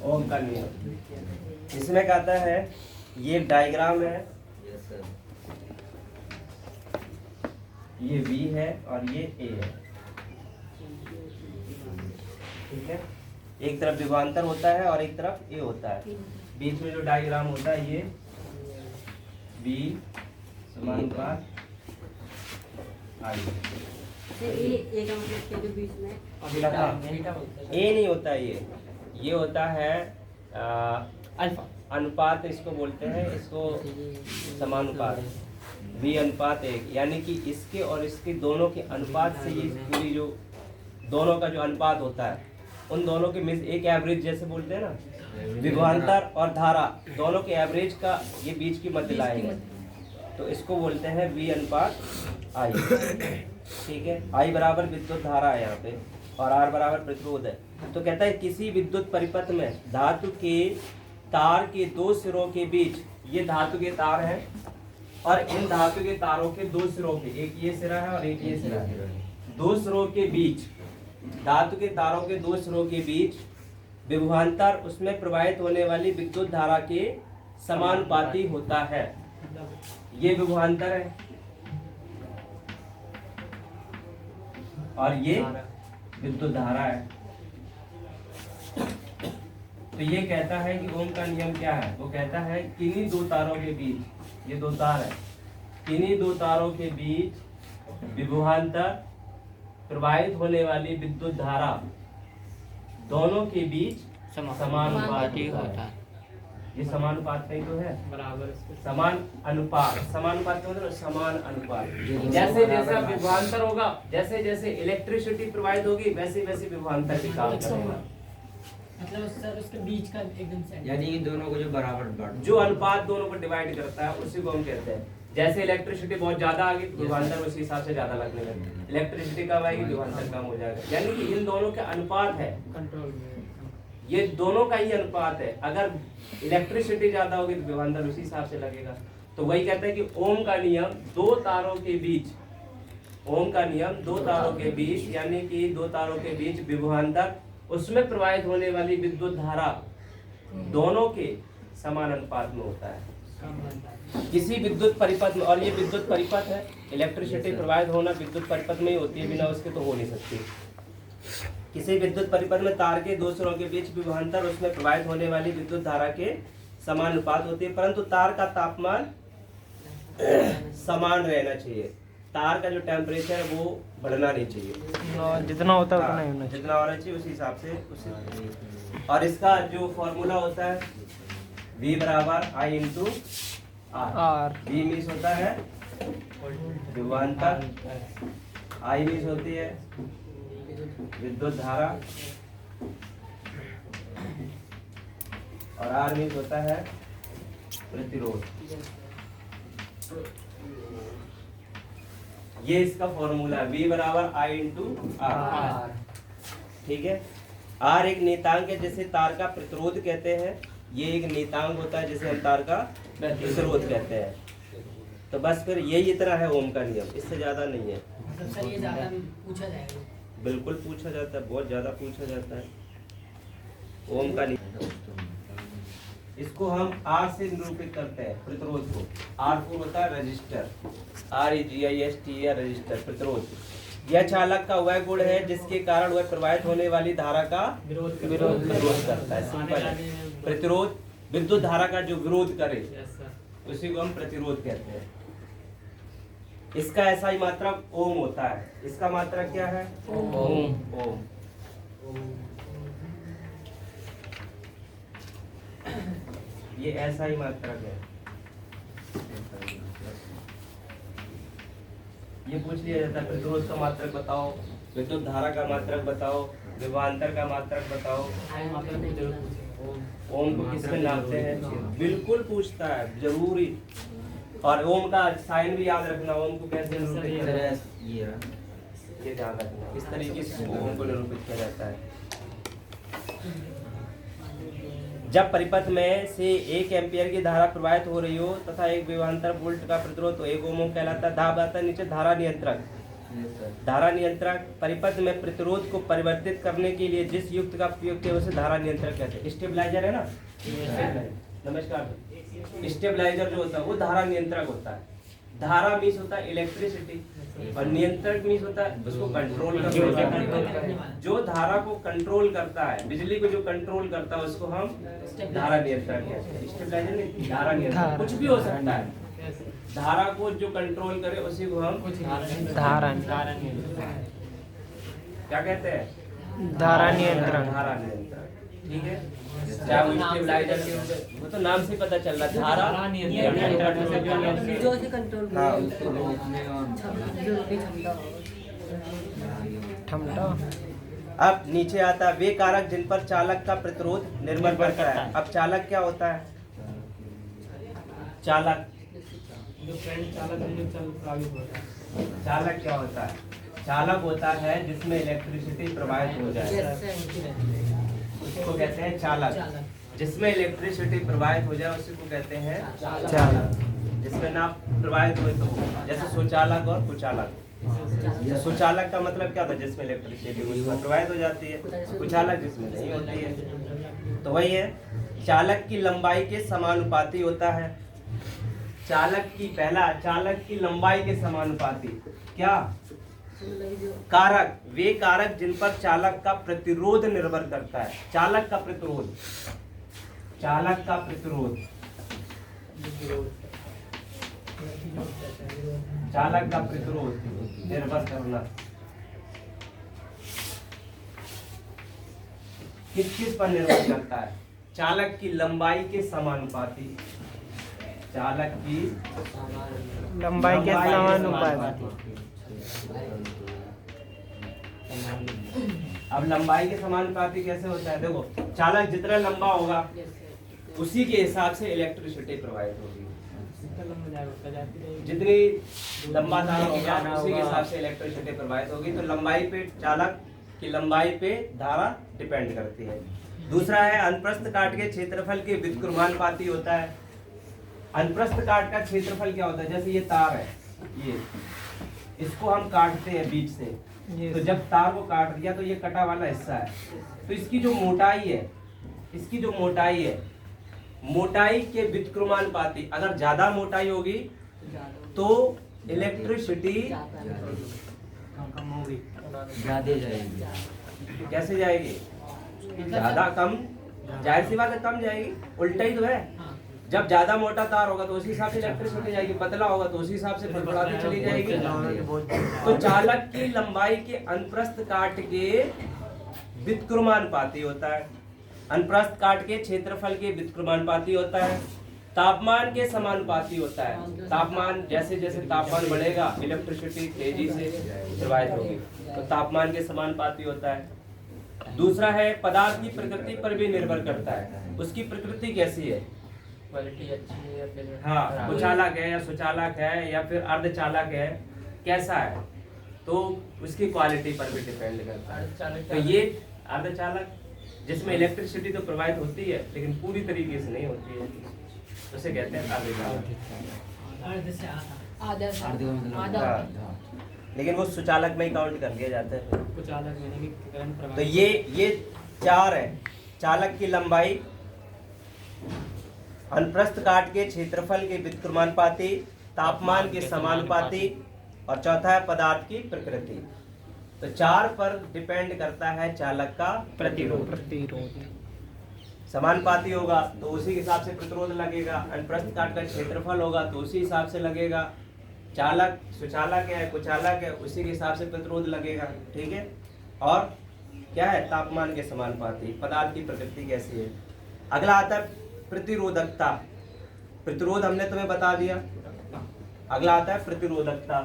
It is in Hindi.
ओम का नियम। इसमें कहता है ये डायग्राम है, ये V है और ये A है, ठीक है। एक तरफ विभवांतर होता है और एक तरफ A होता है। बीच में जो डायग्राम होता है ये V समानुपात I। ए का मतलब क्या जो बीच में ए नहीं होता ये होता है अल्फा अनुपात, इसको बोलते हैं, इसको समानुपात V अनुपात 1, यानी कि इसके और इसके दोनों के अनुपात से ये पूरी जो दोनों का जो अनुपात होता है उन दोनों के मिस एक एवरेज जैसे बोलते हैं ना, विभवांतर और धारा दोनों के एवरेज का ये बीच की मध्य लाइन है, तो इसको बोलते हैं V अनुपात I, ठीक है। I बराबर विद्युत धारा है यहाँ पे और R बराबर प्रतिरोध है। तो कहता है किसी विद्युत परिपथ में धातु के तार के दो सिरों के बीच, ये धातु के तार हैं और इन धातु के तारों के दो सिरों के, एक ये सिरा है और एक ये सिरा है, दो सिरों के बीच, धातु के तारों के दो सिरों के बीच विभवांतर उसमें प्रवाहित होने वाली विद्युत धारा के समानुपाती होता है। ये विभवांतर है और ये विद्युत धारा है। तो ये कहता है कि ओम का नियम क्या है, वो कहता है किन्हीं दो तारों के बीच, ये दो तार है, किन्हीं दो तारों के बीच विभवांतर प्रवाहित होने वाली विद्युत धारा दोनों के बीच समानुपाती होता है। ये समानुपात नहीं तो है, बराबर समान अनुपात, समानुपात मतलब समान अनुपात। जैसे जैसे विभवांतर होगा, जैसे जैसे इलेक्ट्रिसिटी प्रवाहित होगी वैसे वैसे विभवांतर भी काम करेगा। मतलब सर उसके बीच का एकदम से, यानी कि दोनों को जो बराबर जो अनुपात दोनों को डिवाइड करता है उसी को हम कहते हैं। जैसे इलेक्ट्रिसिटी बहुत ज्यादा आ गई तो विभवांतर उसी हिसाब से ज्यादा लगने लगेगा, इलेक्ट्रिसिटी कम आएगी विभवांतर कम हो जाएगा। यानी कि इन दोनों का अनुपात है, कंट्रोल में ये दोनों का ही अनुपात है। अगर इलेक्ट्रिसिटी ज्यादा होगी तो विभवांतर उसी हिसाब से लगेगा। तो वही कहते हैं कि ओम का नियम दो तारों के बीच, ओम का नियम दो तारों के बीच, यानी कि दो तारों के बीच विभवांतर उसमें प्रवाहित होने वाली विद्युत धारा दोनों के समान अनुपात में होता है किसी विद्युत परिपथ में। और ये विद्युत परिपथ है, इलेक्ट्रिसिटी प्रवाहित होना विद्युत परिपथ में ही होती है, बिना उसके तो हो नहीं सकती। किसी विद्युत परिपथ में तार के दो सिरों के बीच विभवांतर उसमें प्रवाहित होने वाली विद्युत धारा के समान अनुपात होती है, परंतु तार का तापमान समान रहना चाहिए। तार का जो टेम्परेचर है वो बढ़ना नहीं चाहिए, जितना होता है उतना ही होना चाहिए, जितना होना चाहिए उसी हिसाब से उसी। और इसका जो फॉर्मूला होता है V बराबर I into R। V means होता है विभवांतर, I मीन्स होती है विद्युत धारा और R मीन्स होता है प्रतिरोध। ये इसका फॉर्मूला है, V बराबर I इंटू R, ठीक है। R एक नियतांक है जिसे तार का प्रतिरोध कहते हैं, ये एक नियतांक होता है जिसे हम तार का प्रतिरोध कहते हैं। तो बस फिर यही इतना है ओम का नियम, इससे ज्यादा नहीं है। मतलब सर ये ज्यादा पूछा जाएगा, बिल्कुल पूछा जाता है, बहुत ज्यादा पूछा जाता है ओम का नियम। इसको हम R से निरूपित करते हैं प्रतिरोध को। R4 होता है रजिस्टर, REGISTER रजिस्टर प्रतिरोध। यह चालक का वह गुण है जिसके कारण वह प्रवाहित होने वाली धारा का विरोध करता है। सिंपल है, प्रतिरोध विद्युत धारा का जो विरोध करे उसी को हम प्रतिरोध कहते हैं। इसका ऐसा ही मात्रक ओम होता है। इसका मात्रक क्या है? ओम। ये ऐसा ही मात्रक है। ये पूछ लिया जाता है प्रतिरोध का मात्रक बताओ, विद्युत धारा का मात्रक बताओ, विभवांतर का मात्रक बताओ। ओम को किसमें नापते हैं? बिल्कुल पूछता है, जरूरी। और ओम का साइन भी याद रखना, ओम को कैसे निरूपित किया जाता है ये ध्यान रखना। इस तरीके से ओम को निरूपित किया जाता है। जब परिपथ में से 1 एम्पियर की धारा प्रवाहित हो रही हो तथा एक विभवांतर वोल्ट का प्रतिरोध तो 1 ओम कहलाता है। धाब आता है नीचे धारा नियंत्रक। Yes, sir. धारा नियंत्रक परिपथ में प्रतिरोध को परिवर्तित करने के लिए जिस युक्त का प्रयोग किया उसे धारा नियंत्रक कहते हैं। स्टेबलाइजर है ना, नमस्कार। स्टेबलाइजर जो होता है वो धारा नियंत्रक होता है। धारा मीन्स होता है इलेक्ट्रिसिटी और नियंत्रक मीन्स होता है उसको कंट्रोल करना। जो धारा को कंट्रोल करता है, बिजली को जो कंट्रोल करता है उसको हम धारा नियंत्रक कहते हैं। स्टेबलाइजर नहीं, धारा नियंत्रक कुछ भी हो सकता है। धारा को जो कंट्रोल करे उसी को हम धारा क्या कहते हैं? धारा नियंत्रण। धारा नियंत्रण, ठीक है। चाहे वो स्टेबलाइजर के ऊपर, वो तो नाम से पता चल रहा है धारा नियंत्रण। जो से कंट्रोल हाँ। उसको रोकने और जो की क्षमता हो। अब नीचे आता है वे कारक जिन पर चालक का प्रतिरोध निर्भर करता है। अब चालक क्या होता है? चालक जो करंट चालक है, जो चल प्रभावित होता है। चालक क्या होता है? चालक होता है जिसमें इलेक्ट्रिसिटी प्रवाहित हो जाए, उसको कहते हैं चालक। जिसमें इलेक्ट्रिसिटी प्रवाहित हो जाए उसी को कहते हैं चालक। जिसमें ना प्रवाहित हो तो, जैसे सुचालक और कुचालक। सुचालक का मतलब क्या होता है? जिसमें इलेक्ट्रिसिटी उसमें प्रवाहित हो जाती है। कुचालक जिसमें नहीं होती है। तो वही है, चालक की लंबाई के समानुपाती होता है। चालक की लंबाई के समानुपाती क्या? कारक, वे कारक जिन पर चालक का प्रतिरोध निर्भर करता है। चालक का प्रतिरोध निर्भर करना किस पर निर्भर करता है? चालक की लंबाई के समानुपाती। चालक की लंबाई के समानुपाती। अब लंबाई के समानुपाती कैसे होता है? देखो, चालक जितना लंबा होगा उसी के हिसाब से इलेक्ट्रिसिटी प्रवाहित होगी। जितनी लंबा तार होगा उसी के हिसाब से इलेक्ट्रिसिटी प्रवाहित होगी। तो लंबाई पे, चालक की लंबाई पे धारा डिपेंड करती है। दूसरा है अनुप्रस्थ काट के क्षेत्रफल के व्युत्क्रमानुपाती होता है। अनुप्रस्थ काट का क्षेत्रफल क्या होता है? जैसे ये तार है, ये इसको हम काटते हैं बीच से, तो जब तार को काट दिया तो ये कटा वाला हिस्सा है, तो इसकी जो मोटाई है, मोटाई के व्युत्क्रमानुपाती। अगर ज्यादा मोटाई होगी तो इलेक्ट्रिसिटी ज्यादा जाएगी। कैसे जाएगी? ज्यादा कम, जाहिर सी बात है कम जाएगी। उल्टा ही तो है। जब ज्यादा मोटा तार होगा तो उसी हिसाब से इलेक्ट्रिसिटी जाएगी, पतला होगा तो उसी हिसाब से फड़फड़ाती चली जाएगी। तो चालक की लंबाई के अनुप्रस्थ काट के व्युत्क्रमानुपाती होता है। अनुप्रस्थ काट के क्षेत्रफल के व्युत्क्रमानुपाती होता है। तापमान के समानुपाती होता है। तापमान, जैसे जैसे तापमान बढ़ेगा इलेक्ट्रिसिटी तेजी से प्रवाहित होगी, तो तापमान के समानुपाती होता है। दूसरा है पदार्थ की प्रकृति पर भी निर्भर करता है। उसकी प्रकृति कैसी है? क्वालिटी अच्छी है या फिर हाँ, कुचालक है या सुचालक है या फिर अर्धचालक है, कैसा है, तो उसकी क्वालिटी पर भी डिपेंड करता है। तो ये अर्धचालक जिसमें इलेक्ट्रिसिटी तो प्रवाहित होती है लेकिन पूरी तरीके से नहीं होती है, उसे कहते हैं अर्धचालक। हाँ, लेकिन वो सुचालक में ही काउंट कर लिया जाता है। कुचालक में नहीं, करंट प्रवाह। तो ये चार है। चालक की लंबाई, अनुप्रस्थ काट के क्षेत्रफल के व्युत्क्रमानुपाती, तापमान के समानुपाती, और चौथा है पदार्थ की प्रकृति। तो चार पर डिपेंड करता है चालक का प्रतिरोध। समानुपाती होगा तो उसी के हिसाब से प्रतिरोध लगेगा। अनुप्रस्थ काट का क्षेत्रफल होगा तो उसी हिसाब से लगेगा। चालक, सुचालक है, कुचालक है, उसी के हिसाब से प्रतिरोध लगेगा। ठीक है। और क्या है? तापमान के समानुपाती। पदार्थ की प्रकृति कैसी है? अगला आता है प्रतिरोधकता। प्रतिरोध हमने तुम्हें बता दिया। अगला आता है प्रतिरोधकता।